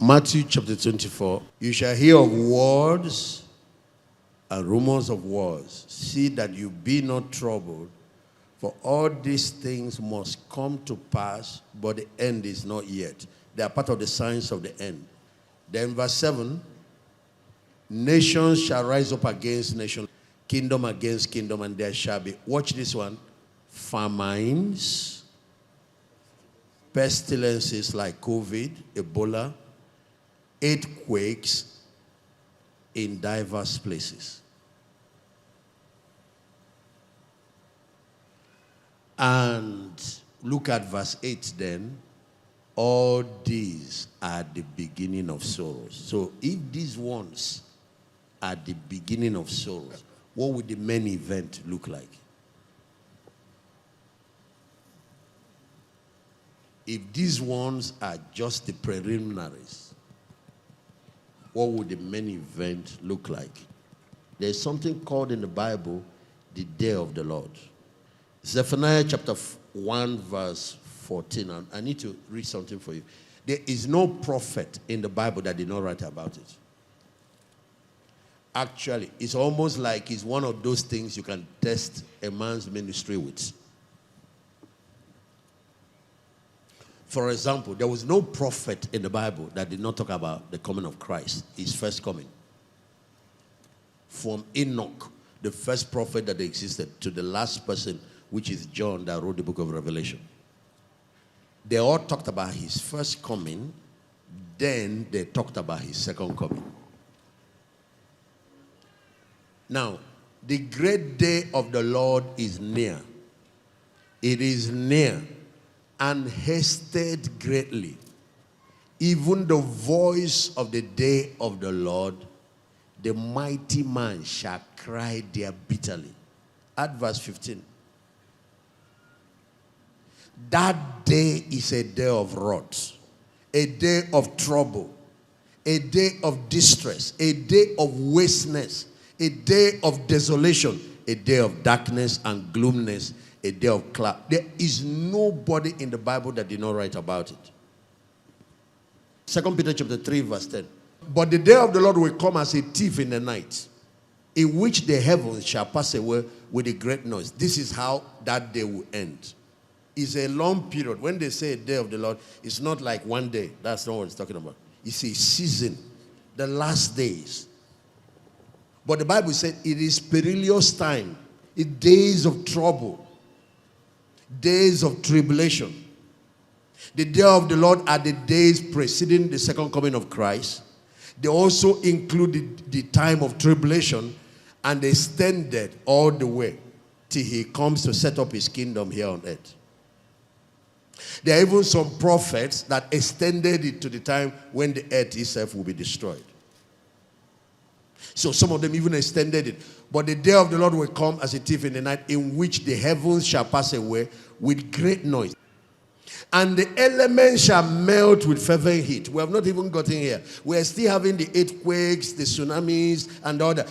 Matthew chapter 24. You shall hear of wars and rumors of wars. See that you be not troubled, for all these things must come to pass, but the end is not yet. They are part of the signs of the end. Then verse 7, nations shall rise up against nation, kingdom against kingdom, and there shall be, watch this one, famines, pestilences like COVID, Ebola, earthquakes in diverse places. And look at verse 8 then. All these are the beginning of sorrows. So if these ones are the beginning of sorrows, what would the main event look like? If these ones are just the preliminaries, what would the main event look like? There's something called in the Bible the day of the Lord. Zephaniah chapter 1 verse 14. And I need to read something for you. There is no prophet in the Bible that did not write about it. Actually, it's almost like it's one of those things you can test a man's ministry with. For example, there was no prophet in the Bible that did not talk about the coming of Christ, his first coming. From Enoch, the first prophet that existed, to the last person, which is John, that wrote the book of Revelation. They all talked about his first coming, then they talked about his second coming. Now, the great day of the Lord is near. It is near and hasted greatly. Even the voice of the day of the Lord, the mighty man shall cry there bitterly. At verse 15. That day is a day of wrath, a day of trouble, a day of distress, a day of wasteness, a day of desolation, a day of darkness and gloominess, a day of cloud. There is nobody in the Bible that did not write about it. 2 Peter chapter 3 verse 10. But the day of the Lord will come as a thief in the night, in which the heavens shall pass away with a great noise. This is how that day will end. It's a long period. When they say a day of the Lord, it's not like one day. That's not what it's talking about. It's a season, the last days. But the Bible said it is perilous time, it's days of trouble, days of tribulation. The day of the Lord are the days preceding the second coming of Christ. They also included the time of tribulation, and they extended all the way till he comes to set up his kingdom here on earth. There are even some prophets that extended it to the time when the earth itself will be destroyed. So some of them even extended it. But the day of the Lord will come as a thief in the night, in which the heavens shall pass away with great noise, and the elements shall melt with fervent heat. We have not even gotten here. We are still having the earthquakes, the tsunamis, and all that.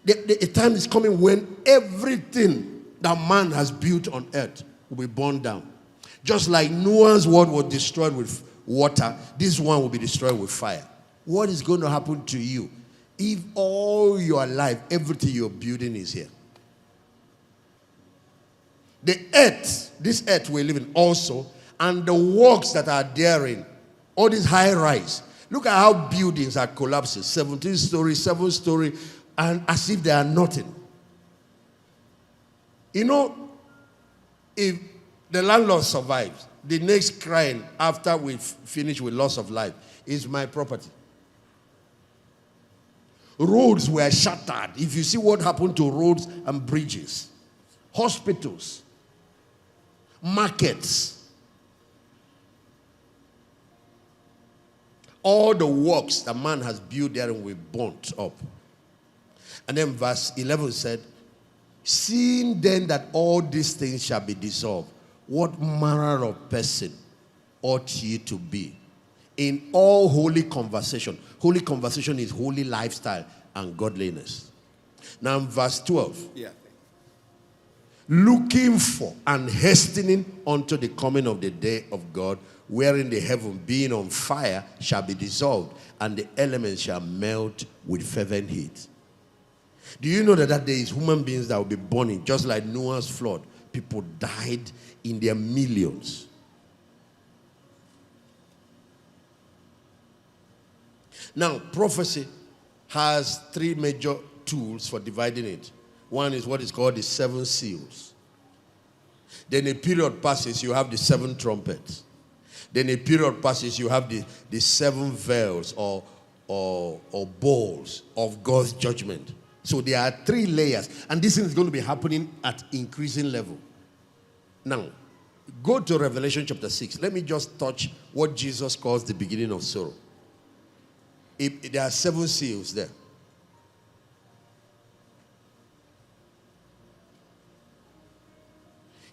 The time is coming when everything that man has built on earth will be burned down. Just like Noah's world was destroyed with water, this one will be destroyed with fire. What is going to happen to you if all your life, everything you're building is here? The earth, this earth we're living also, and the works that are therein, all these high rise. Look at how buildings are collapsing, 17 story, 7 story, and as if they are nothing. You know, if the landlord survives, the next crime after we finish with loss of life is my property. Roads were shattered. If you see what happened to roads and bridges, hospitals, markets, all the works that man has built there will be burnt up. And then verse 11 said, seeing then that all these things shall be dissolved, what manner of person ought ye to be in all holy conversation? Holy conversation is holy lifestyle and godliness. Now in verse 12. Yeah. Looking for and hastening unto the coming of the day of God, wherein the heaven being on fire shall be dissolved, and the elements shall melt with fervent heat. Do you know that there is human beings that will be burning, just like Noah's flood? People died in their millions. Now, prophecy has three major tools for dividing it. One is what is called the seven seals. Then a period passes, you have the seven trumpets. Then a period passes, you have the seven veils or bowls of God's judgment. So there are three layers, and this thing is going to be happening at increasing level. Now, go to Revelation chapter 6. Let me just touch what Jesus calls the beginning of sorrow. There are seven seals there.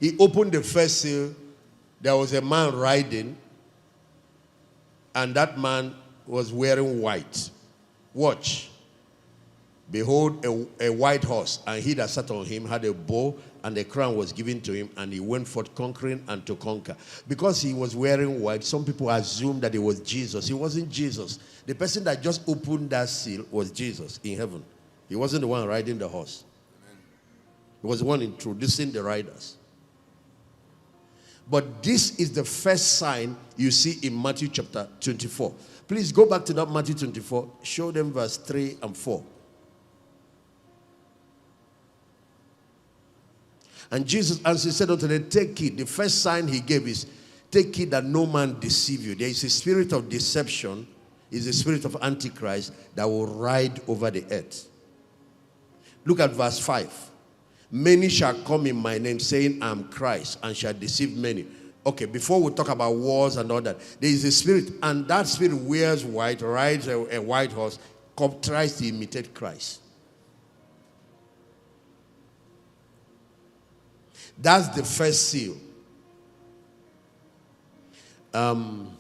He opened the first seal. There was a man riding, and that man was wearing white. Watch. Behold, a white horse, and he that sat on him had a bow, and the crown was given to him, and he went forth conquering and to conquer. Because he was wearing white, some people assumed that it was Jesus. He wasn't Jesus. The person that just opened that seal was Jesus in heaven. He wasn't the one riding the horse. He was the one introducing the riders. But this is the first sign you see in Matthew chapter 24. Please go back to that Matthew 24. Show them verse 3 and 4. And Jesus answered, said unto them, take heed. The first sign he gave is, take heed that no man deceive you. There is a spirit of deception, is a spirit of Antichrist that will ride over the earth. Look at verse 5. Many shall come in my name, saying, I am Christ, and shall deceive many. Okay, before we talk about wars and all that, there is a spirit, and that spirit wears white, rides a white horse, tries to imitate Christ. That's the first seal. Apostle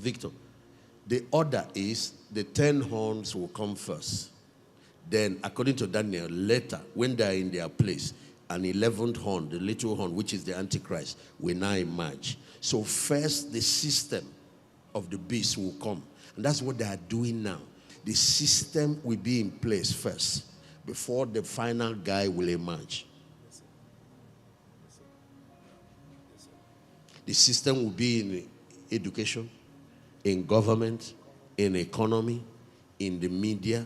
Victor, the order is the 10 horns will come first. Then, according to Daniel, later, when they are in their place, an 11th horn, the little horn, which is the Antichrist, will now emerge. So first, the system of the beast will come. And that's what they are doing now. The system will be in place first, before the final guy will emerge. The system will be in education, in government, in economy, in the media,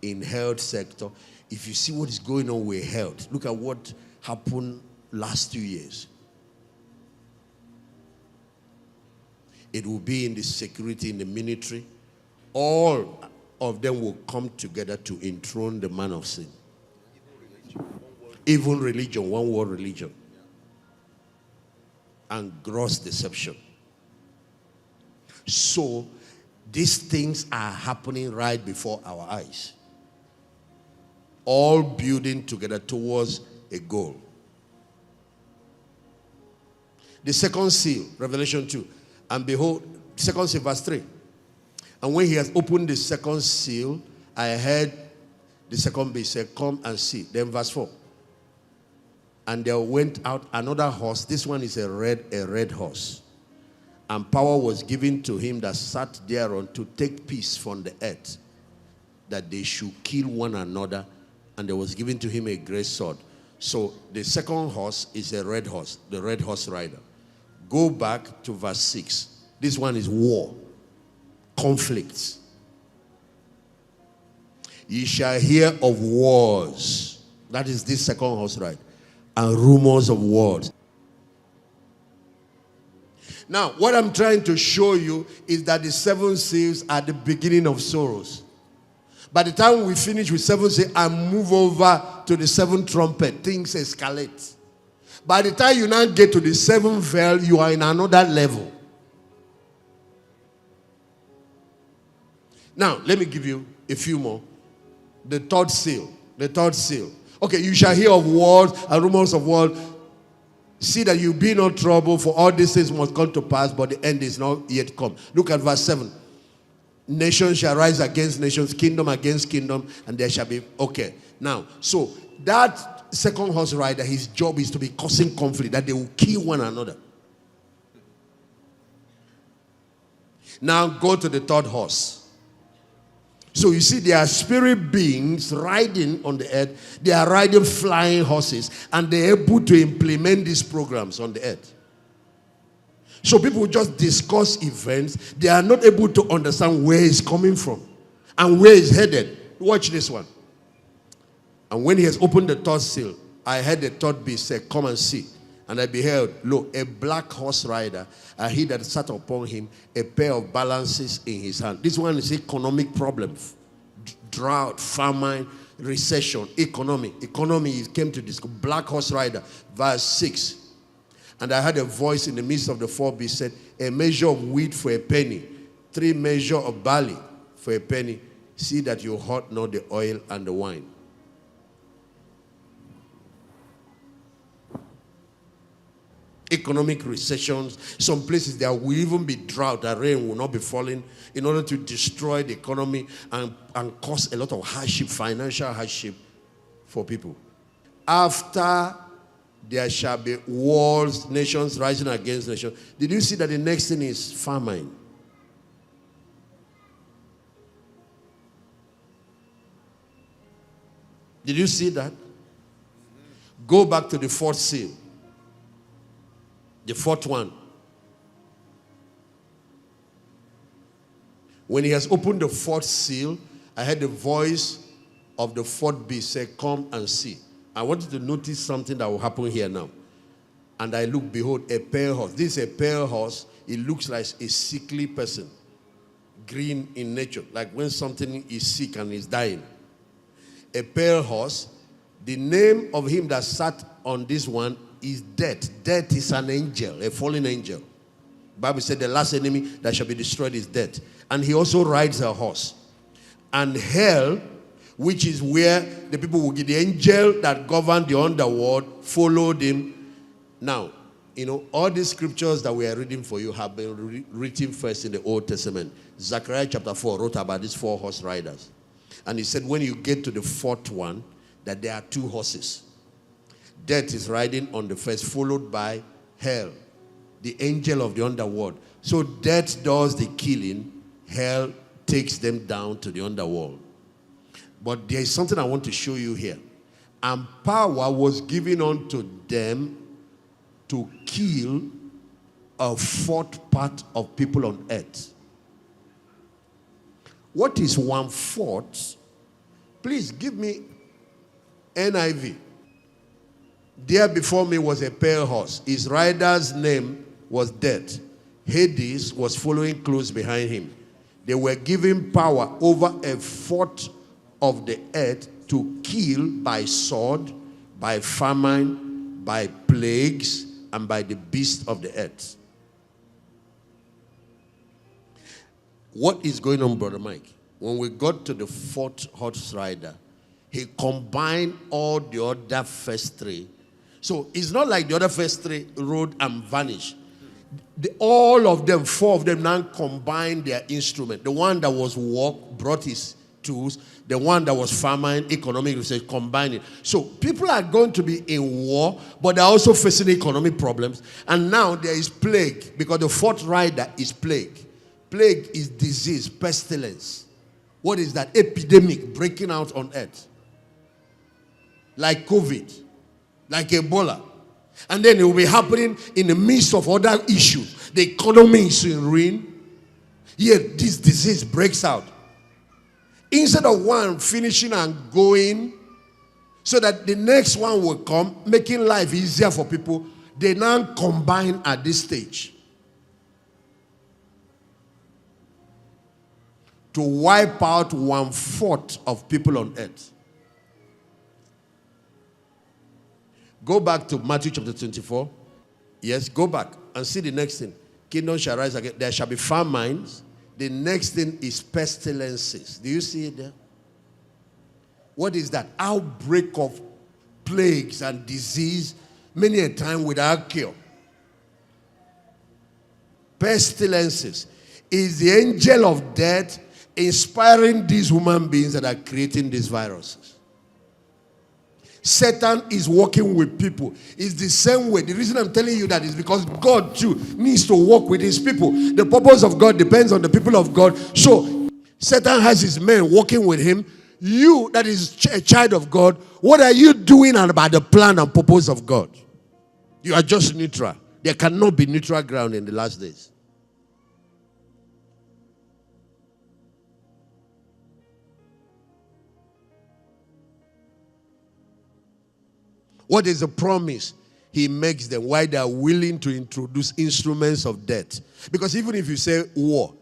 in health sector. If you see what is going on with health, look at what happened last 2 years. It will be in the security, in the military. All of them will come together to enthrone the man of sin. Even religion, one world religion. And gross deception. So, these things are happening right before our eyes. All building together towards a goal. The second seal, Revelation 2. And behold, second seal, verse 3. And when he has opened the second seal, I heard the second beast say, come and see. Then verse 4. And there went out another horse. This one is a red horse. And power was given to him that sat thereon to take peace from the earth, that they should kill one another. And there was given to him a great sword. So the second horse is a red horse, the red horse rider. Go back to verse 6. This one is war, conflicts. Ye shall hear of wars. That is this second horse ride. And rumors of wars. Now, what I'm trying to show you is that the 7 seals are the beginning of sorrows. By the time we finish with 7 seals and move over to the 7th trumpet, things escalate. By the time you now get to the 7th veil, you are in another level. Now, let me give you a few more. The third seal. The third seal. Okay, you shall hear of wars and rumors of wars. See that you be in no trouble, for all these things must come to pass, but the end is not yet come. Look at verse 7. Nations shall rise against nations, kingdom against kingdom, and there shall be... Okay, now, so that second horse rider, his job is to be causing conflict, that they will kill one another. Now go to the third horse. So you see, there are spirit beings riding on the earth. They are riding flying horses, and they're able to implement these programs on the earth. So people just discuss events. They are not able to understand where it's coming from and where it's headed. Watch this one. And when he has opened the third seal, I heard the third beast say, "Come and see." And I beheld, lo, a black horse rider, and he that sat upon him, a pair of balances in his hand. This one is economic problem. Drought, famine, recession, economy. Economy came to this black horse rider. Verse 6. And I heard a voice in the midst of the four beasts said, "A measure of wheat for a penny, 3 measures of barley for a penny. See that you hurt not the oil and the wine." Economic recessions. Some places there will even be drought. The rain will not be falling in order to destroy the economy and cause a lot of hardship, financial hardship for people. After there shall be wars, nations rising against nations. Did you see that the next thing is famine? Did you see that? Go back to the fourth seal. The fourth one. When he has opened the fourth seal, I heard the voice of the fourth beast say, "Come and see." I want you to notice something that will happen here now. And I look, behold, a pale horse. This is a pale horse. It looks like a sickly person. Green in nature. Like when something is sick and is dying. A pale horse. The name of him that sat on this one is Death. Death is an angel, a fallen angel. The Bible said the last enemy that shall be destroyed is death. And he also rides a horse. And hell, which is where the people will get, the angel that governed the underworld, followed him. Now, you know, all these scriptures that we are reading for you have been written first in the Old Testament. Zechariah chapter 4 wrote about these 4 horse riders. And he said when you get to the fourth one, that there are 2 horses. Death is riding on the first, followed by hell, the angel of the underworld. So death does the killing, hell takes them down to the underworld. But there is something I want to show you here. And power was given unto them to kill a 1/4 part of people on earth. What is 1/4? Please give me NIV. There before me was a pale horse. His rider's name was Death. Hades was following close behind him. They were given power over a 1/4 of the earth to kill by sword, by famine, by plagues, and by the beasts of the earth. What is going on, Brother Mike? When we got to the 4th horse rider, he combined all the other first 3. So it's not like the other first 3 rode and vanished. All of them, 4 of them now combined their instrument. The one that was war brought his tools. The one that was famine, economic research, combined it. So people are going to be in war, but they're also facing economic problems. And now there is plague, because the 4th rider is plague. Plague is disease, pestilence. What is that? Epidemic breaking out on earth. Like COVID. Like Ebola. And then it will be happening in the midst of other issues. The economy is in ruin. Yet this disease breaks out. Instead of one finishing and going, so that the next one will come, making life easier for people, they now combine at this stage to wipe out 1/4 of people on earth. Go back to Matthew chapter 24. Yes, go back and see the next thing. Kingdom shall rise again. There shall be famines. The next thing is pestilences. Do you see it there? What is that? Outbreak of plagues and disease, many a time without cure. Pestilences is the angel of death inspiring these human beings that are creating these viruses. Satan is working with people. It's the same way. The reason I'm telling you that is because God too needs to work with his people. The purpose of God depends on the people of God. So Satan has his men working with him. You, that is a child of God, what are you doing about the plan and purpose of God? You are just neutral. There cannot be neutral ground in the last days. What is the promise he makes them? Why they are willing to introduce instruments of death? Because even if you say war,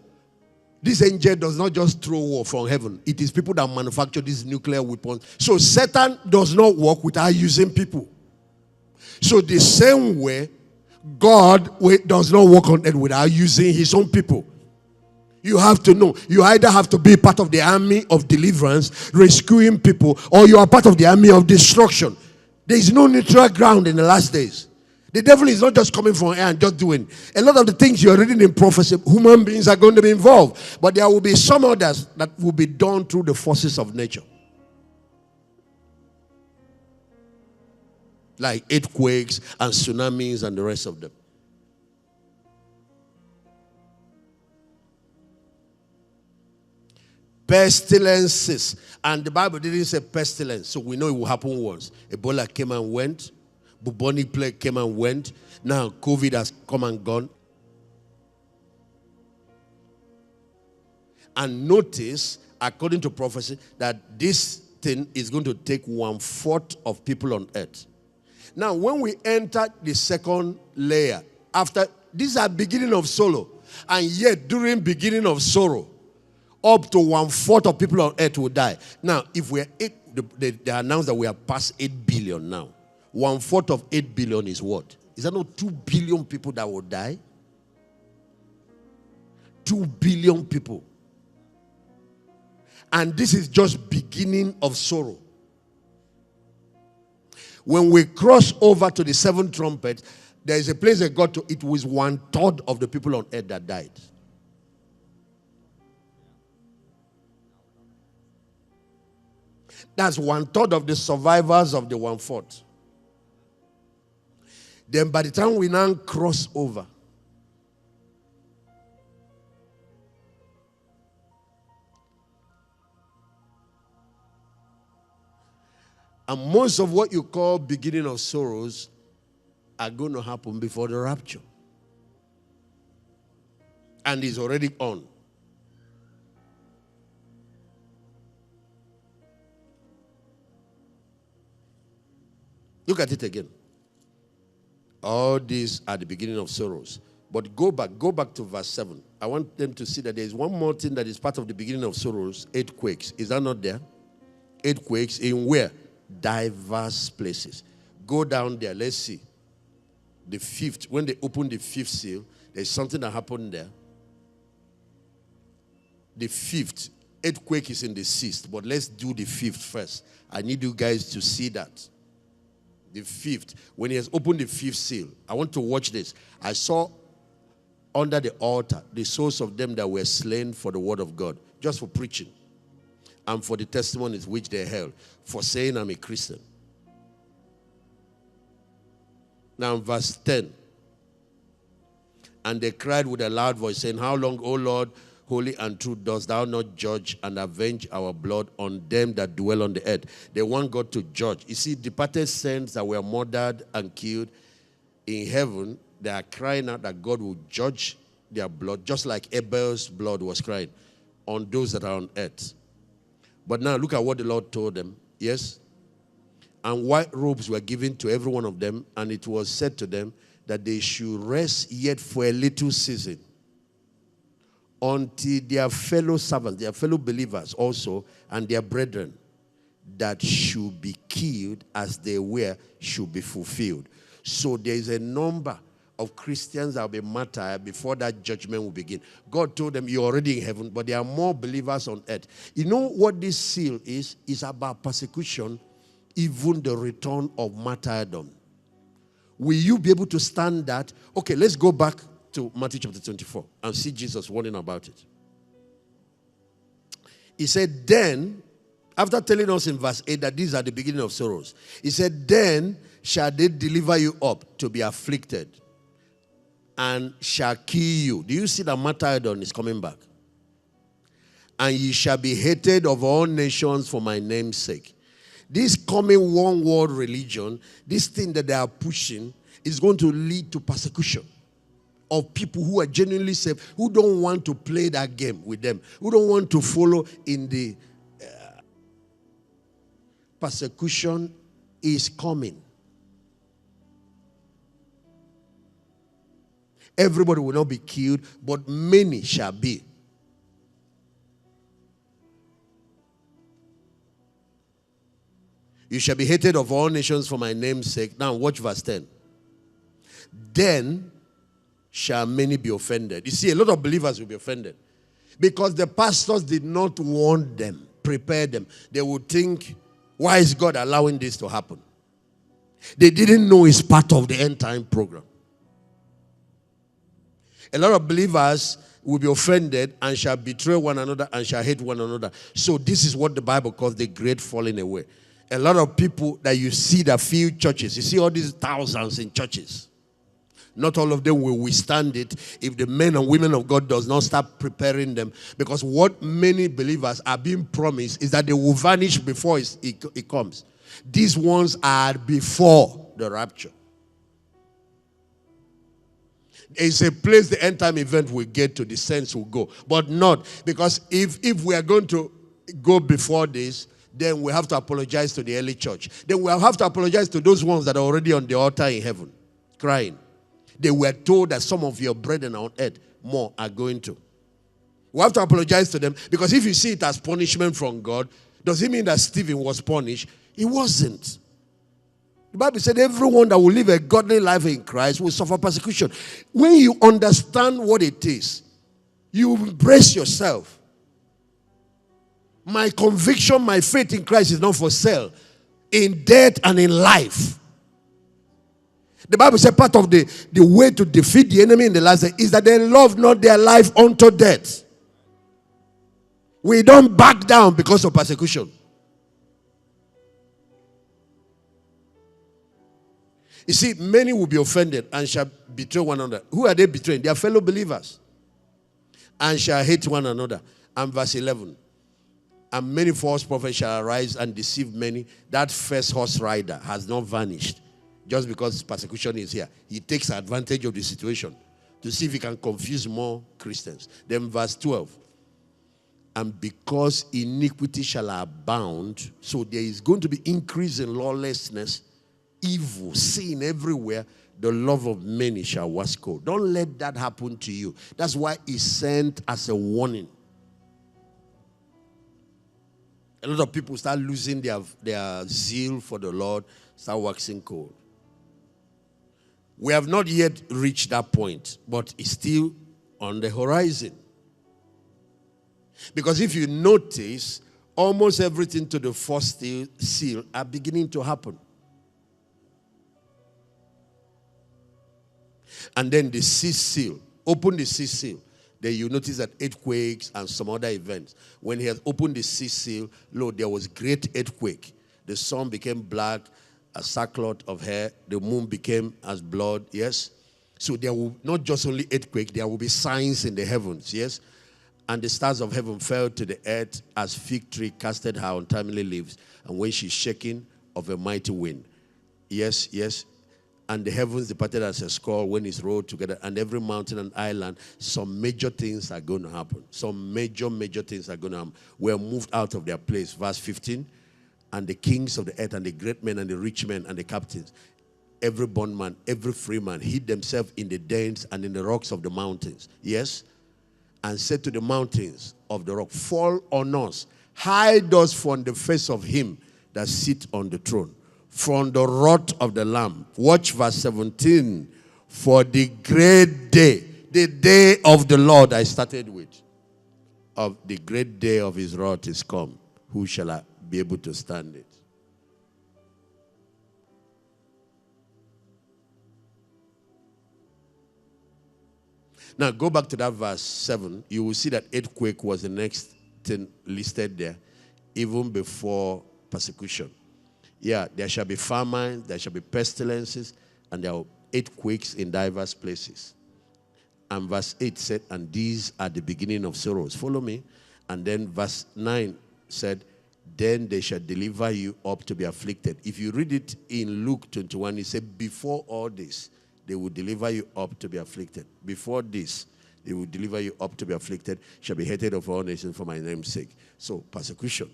this angel does not just throw war from heaven. It is people that manufacture these nuclear weapons. So Satan does not work without using people. So the same way, God does not work on earth without using his own people. You have to know. You either have to be part of the army of deliverance, rescuing people, or you are part of the army of destruction. There is no neutral ground in the last days. The devil is not just coming from air and just doing. A lot of the things you're reading in prophecy, human beings are going to be involved. But there will be some others that will be done through the forces of nature. Like earthquakes and tsunamis and the rest of them. Pestilences. And the Bible didn't say pestilence, so we know it will happen once. Ebola came and went. Bubonic plague came and went. Now COVID has come and gone. And notice, according to prophecy, that this thing is going to take 1/4 of people on earth. Now, when we enter the second layer, after these are beginning of sorrow, and yet during beginning of sorrow, up to 1/4 of people on earth will die. Now, if we're they announced that we are past 8 billion now. 1/4 of 8 billion is what? Is that not 2 billion people that will die? 2 billion people. And this is just beginning of sorrow. When we cross over to the seventh trumpet, there is a place that got to, it was 1/3 of the people on earth that died. That's 1/3 of the survivors of the 1/4. Then by the time we now cross over, and most of what you call beginning of sorrows are going to happen before the rapture. And it's already on. Look at it again. All these are the beginning of sorrows. But go back to verse 7. I want them to see that there is one more thing that is part of the beginning of sorrows, earthquakes. Is that not there? Earthquakes in where? Diverse places. Go down there, let's see. The fifth, when they open the fifth seal, there's something that happened there. The fifth, earthquake is in the sixth, but let's do the fifth first. I need you guys to see that. The fifth, when he has opened the fifth seal, I want to watch this. I saw under the altar the souls of them that were slain for the word of God, just for preaching, and for the testimonies which they held, for saying I'm a Christian. Now verse 10. And they cried with a loud voice, saying, how long, O Lord, holy and true, dost thou not judge and avenge our blood on them that dwell on the earth? They want God to judge. You see, departed saints that were murdered and killed in heaven, they are crying out that God will judge their blood, just like Abel's blood was crying, on those that are on earth. But now look at what the Lord told them. Yes? And white robes were given to every one of them, and it was said to them that they should rest yet for a little season, until their fellow servants, their fellow believers also, and their brethren that should be killed as they were, should be fulfilled. So there is a number of Christians that will be martyred before that judgment will begin. God told them, you're already in heaven, but there are more believers on earth. You know what this seal is? It's about persecution, even the return of martyrdom. Will you be able to stand that? Okay, let's go back to Matthew chapter 24 and see Jesus warning about it. He said, then, After telling us in verse 8 that these are the beginning of sorrows, he said, then shall they deliver you up to be afflicted and shall kill you. Do you see that martyrdom is coming back? And ye shall be hated of all nations for my name's sake. This coming one world religion, this thing that they are pushing, is going to lead to persecution of people who are genuinely saved, who don't want to play that game with them, who don't want to follow in the persecution is coming. Everybody will not be killed, but many shall be. You shall be hated of all nations for my name's sake. Now watch verse 10. Then shall many be offended. You see, a lot of believers will be offended because the pastors did not warn them, prepare them. They would think, why is God allowing this to happen? They didn't know it's part of the end time program. A lot of believers will be offended and shall betray one another and shall hate one another. So this is what the Bible calls the great falling away. A lot of people that you see that fill churches, you see all these thousands in churches. Not all of them will withstand it if the men and women of God does not start preparing them. Because what many believers are being promised is that they will vanish before it comes. These ones are before the rapture. It's a place the end time event will get to, the saints will go. But not, because if we are going to go before this, then we have to apologize to the early church. Then we'll have to apologize to those ones that are already on the altar in heaven, crying. They were told that some of your brethren on earth more are going to. We have to apologize to them, because if you see it as punishment from God, does it mean that Stephen was punished? He wasn't. The Bible said everyone that will live a godly life in Christ will suffer persecution. When you understand what it is, you embrace yourself. My conviction, my faith in Christ is not for sale, in death and in life. The Bible said part of the way to defeat the enemy in the last day is that they love not their life unto death. We don't back down because of persecution. You see, many will be offended and shall betray one another. Who are they betraying? Their fellow believers. And shall hate one another. And verse 11. And many false prophets shall arise and deceive many. That first horse rider has not vanished. Just because persecution is here. He takes advantage of the situation to see if he can confuse more Christians. Then verse 12. And because iniquity shall abound, so there is going to be increase in lawlessness, evil, sin everywhere, the love of many shall wax cold. Don't let that happen to you. That's why it's sent as a warning. A lot of people start losing their zeal for the Lord, start waxing cold. We have not yet reached that point, but it's still on the horizon. Because if you notice, almost everything to the first seal are beginning to happen. And then the sixth seal, open the sixth seal. Then you notice that earthquakes and some other events. When he has opened the sixth seal, Lord, there was great earthquake. The sun became black, a sackcloth of hair. The moon became as blood, yes? So there will not just only earthquake, there will be signs in the heavens, yes? And the stars of heaven fell to the earth as fig tree casted her untimely leaves, and when she's shaken of a mighty wind. Yes, yes. And the heavens departed as a scroll when it's rolled together, and every mountain and island, some major things are going to happen. Some major things are going to happen. We're moved out of their place. Verse 15, and the kings of the earth and the great men and the rich men and the captains, every bondman, every free man, hid themselves in the dens and in the rocks of the mountains. Yes? And said to the mountains of the rock, fall on us, hide us from the face of him that sits on the throne, from the wrath of the Lamb. Watch verse 17. For the great day, the day of the Lord I started with, of the great day of his wrath is come. Who shall I be able to stand it? Now go back to that verse 7. You will see that earthquake was the next thing listed there. even before persecution. Yeah, there shall be famine, there shall be pestilences, and there are earthquakes in diverse places. And verse 8 said, and these are the beginning of sorrows. Follow me. And then verse 9 said, then they shall deliver you up to be afflicted. If you read it in Luke 21, it said, before all this, they will deliver you up to be afflicted. Before this, they will deliver you up to be afflicted, shall be hated of all nations for my name's sake. So, persecution.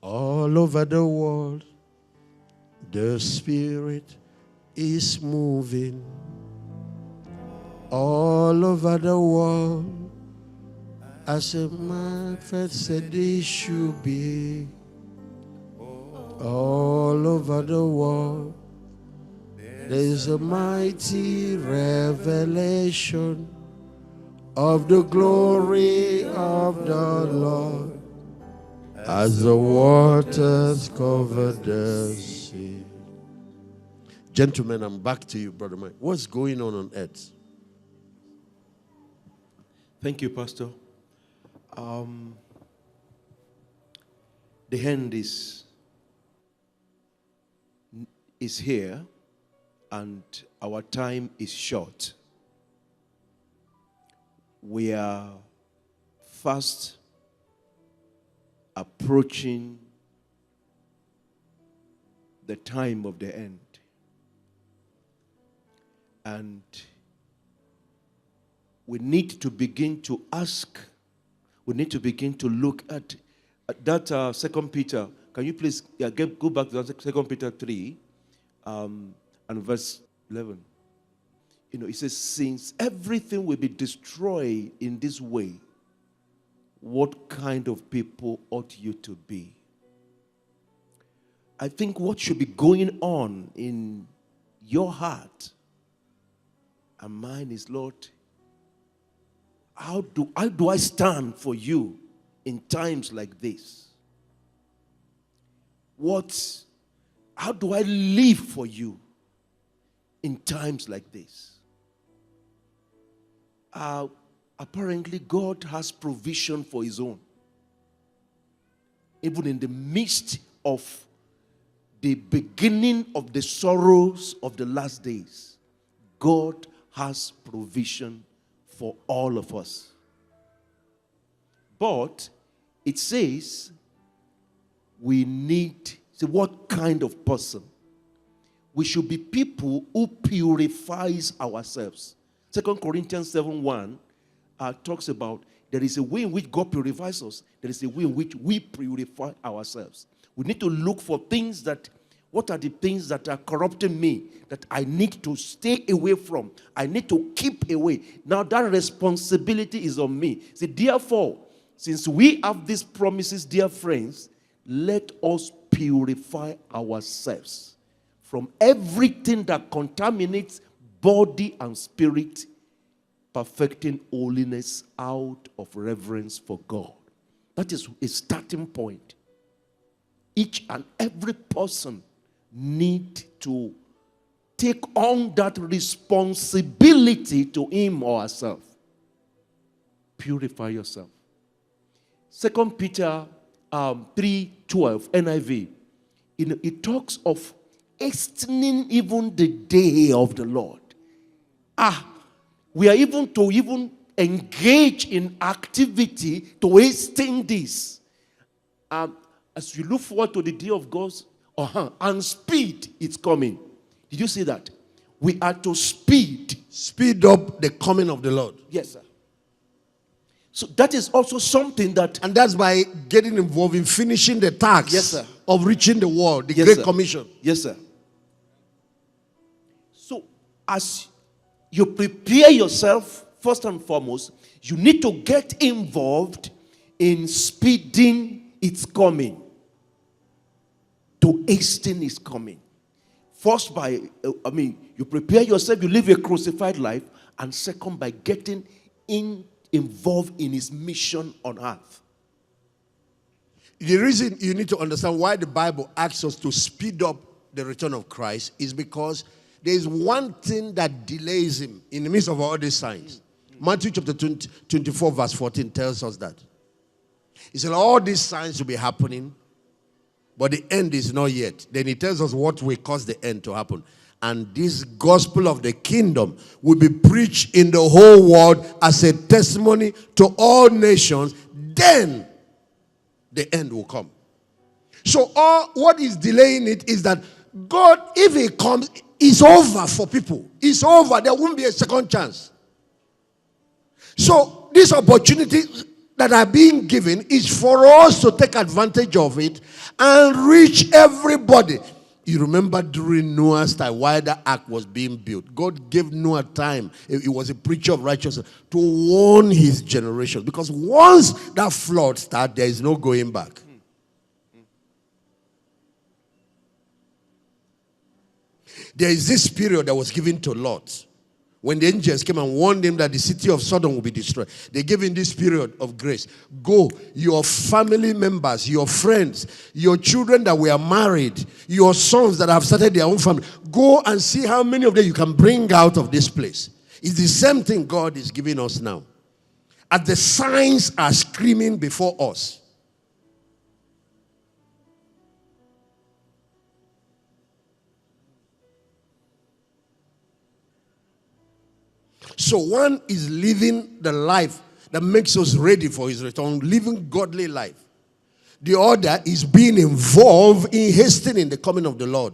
All over the world, the Spirit is moving. All over the world, as a man first said it should be. All over the world, there is a mighty revelation of the glory of the Lord. As the waters cover the sea. Gentlemen, I'm back to you, Brother Mike. What's going on earth? Thank you, Pastor. The end is here, and our time is short. We are fast approaching the time of the end. And we need to begin to ask, we need to begin to look at that 2 Peter. Can you please go back to 2 Peter 3 and verse 11. It says, since everything will be destroyed in this way, what kind of people ought you to be? I think what should be going on in your heart and mine is, Lord, how do I stand for you in times like this? How do I live for you in times like this? Apparently, God has provision for his own. Even in the midst of the beginning of the sorrows of the last days, God has provision for all of us. But it says we need, what kind of person? We should be people who purifies ourselves. 2 Corinthians 7:1 talks about there is a way in which God purifies us. There is a way in which we purify ourselves. We need to look for things what are the things that are corrupting me that I need to stay away from? I need to keep away. Now that responsibility is on me. See, therefore, since we have these promises, dear friends, let us purify ourselves from everything that contaminates body and spirit, perfecting holiness out of reverence for God. That is a starting point. Each and every person need to take on that responsibility to him or herself. Purify yourself. 2 Peter 3:12 NIV. It talks of hastening even the day of the Lord. We are even to engage in activity to hasten this. As you look forward to the day of God's and speed, it's coming. Did you see that? We are to speed up the coming of the Lord. Yes, sir. So that is also something that, and that's by getting involved in finishing the task, yes, sir, of reaching the world, the yes, Great sir, Commission. Yes, sir. So as you prepare yourself, first and foremost, you need to get involved in speeding its coming. To hasten is coming. First you prepare yourself, you live a crucified life, and second by getting involved in his mission on earth. The reason you need to understand why the Bible asks us to speed up the return of Christ is because there is one thing that delays him in the midst of all these signs. Matthew chapter 24 verse 14 tells us that. He said, all these signs will be happening, but the end is not yet. Then he tells us what will cause the end to happen. And this gospel of the kingdom will be preached in the whole world as a testimony to all nations. Then the end will come. So what is delaying it is that God, if he comes, it's over for people. It's over. There won't be a second chance. So this opportunity that are being given is for us to take advantage of it and reach everybody. You remember during Noah's time, while the ark was being built, God gave Noah time. He was a preacher of righteousness to warn his generation. Because once that flood starts, there is no going back. There is this period that was given to Lot. When the angels came and warned him that the city of Sodom will be destroyed, they gave him this period of grace. Go, your family members, your friends, your children that were married, your sons that have started their own family, go and see how many of them you can bring out of this place. It's the same thing God is giving us now. As the signs are screaming before us, so one is living the life that makes us ready for his return, living godly life. The other is being involved in hastening the coming of the Lord.